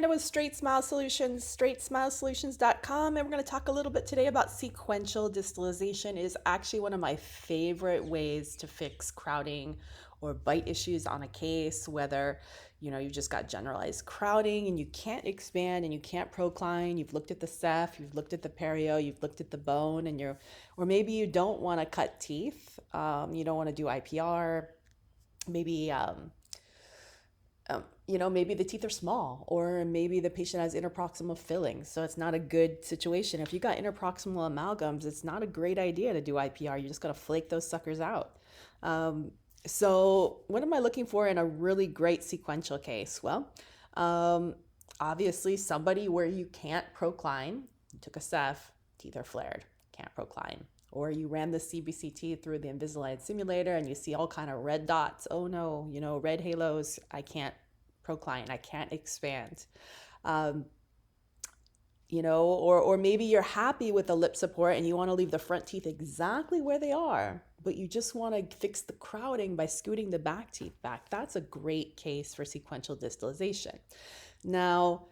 And it was Straightsmile Solutions, straightsmilesolutions.com, and we're going to talk a little bit today about sequential distalization. It is actually one of my favorite ways to fix crowding or bite issues on a case, whether you just got generalized crowding and you can't expand and you can't procline. You've looked at the ceph, you've looked at the perio, you've looked at the bone, and or maybe you don't want to cut teeth. You don't want to do IPR. Maybe maybe the teeth are small, or maybe the patient has interproximal fillings, so it's not a good situation. If you got interproximal amalgams, it's not a great idea to do IPR. You're just going to flake those suckers out. So what am I looking for in a really great sequential case? Well, obviously somebody where you can't procline. You took a ceph, teeth are flared, can't procline. Or you ran the CBCT through the Invisalign simulator and you see all kind of red dots. Oh no, red halos. I can't procline. I can't expand. Or maybe you're happy with the lip support and you want to leave the front teeth exactly where they are, but you just want to fix the crowding by scooting the back teeth back. That's a great case for sequential distalization. Now,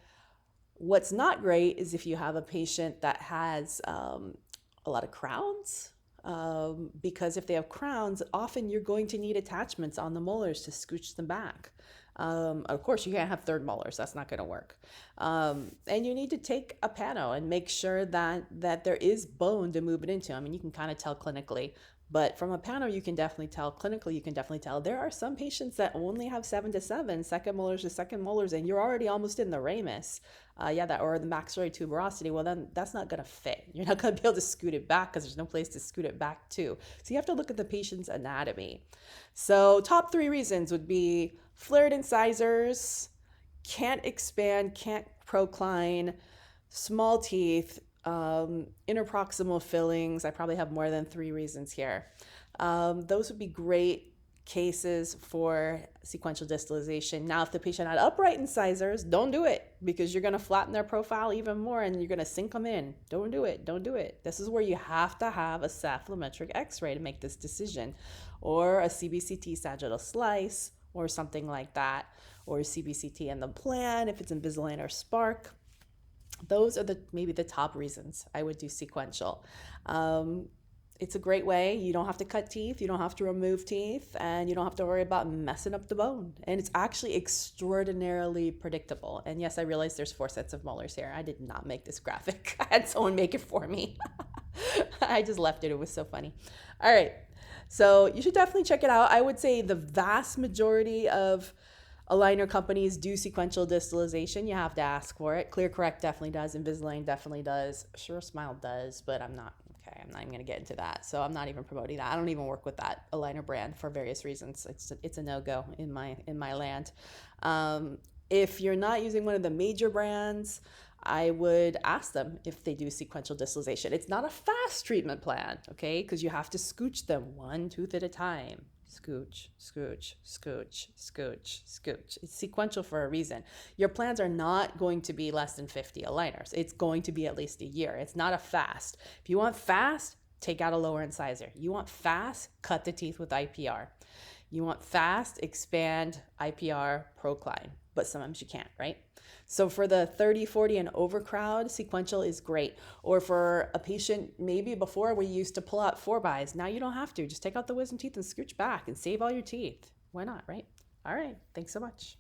what's not great is if you have a patient that has a lot of crowns, because if they have crowns, often you're going to need attachments on the molars to scooch them back. Of course, you can't have third molars. That's not going to work. And you need to take a pano and make sure that there is bone to move it into. I mean, you can kind of tell clinically, but from a pano, you can definitely tell. Clinically, you can definitely tell. There are some patients that only have 7 to 7, second molars to second molars, and you're already almost in the ramus. Or the maxillary tuberosity. Well, then that's not going to fit. You're not going to be able to scoot it back because there's no place to scoot it back to. So you have to look at the patient's anatomy. So top 3 reasons would be flared incisors, can't expand, can't procline, small teeth, interproximal fillings. I probably have more than 3 reasons here. Those would be great cases for sequential distalization. Now, if the patient had upright incisors, don't do it, because you're going to flatten their profile even more and you're going to sink them in. Don't do it. Don't do it. This is where you have to have a sapheniometric x-ray to make this decision, or a CBCT sagittal slice or something like that, or CBCT in the plan if it's Invisalign or Spark. Those are maybe the top reasons I would do sequential. It's a great way. You don't have to cut teeth, you don't have to remove teeth, and you don't have to worry about messing up the bone. And it's actually extraordinarily predictable. And yes, I realize there's 4 sets of molars here. I did not make this graphic. I had someone make it for me. I just left it. It was so funny. All right. So you should definitely check it out. I would say the vast majority of aligner companies do sequential distalization. You have to ask for it. ClearCorrect definitely does. Invisalign definitely does. SureSmile does, but I'm not even going to get into that. So I'm not even promoting that. I don't even work with that aligner brand for various reasons. It's a no-go in my land. If you're not using one of the major brands, I would ask them if they do sequential distalization. It's not a fast treatment plan, okay? Because you have to scooch them 1 tooth at a time. Scooch, scooch, scooch, scooch, scooch. It's sequential for a reason. Your plans are not going to be less than 50 aligners. It's going to be at least a year. It's not a fast. If you want fast, take out a lower incisor. You want fast, cut the teeth with IPR. You want fast, expand, IPR, procline. But sometimes you can't, right? So for the 30, 40 and over crowd, sequential is great. Or for a patient, maybe before we used to pull out 4-bys. Now you don't have to. Just take out the wisdom teeth and scooch back and save all your teeth. Why not, right? All right. Thanks so much.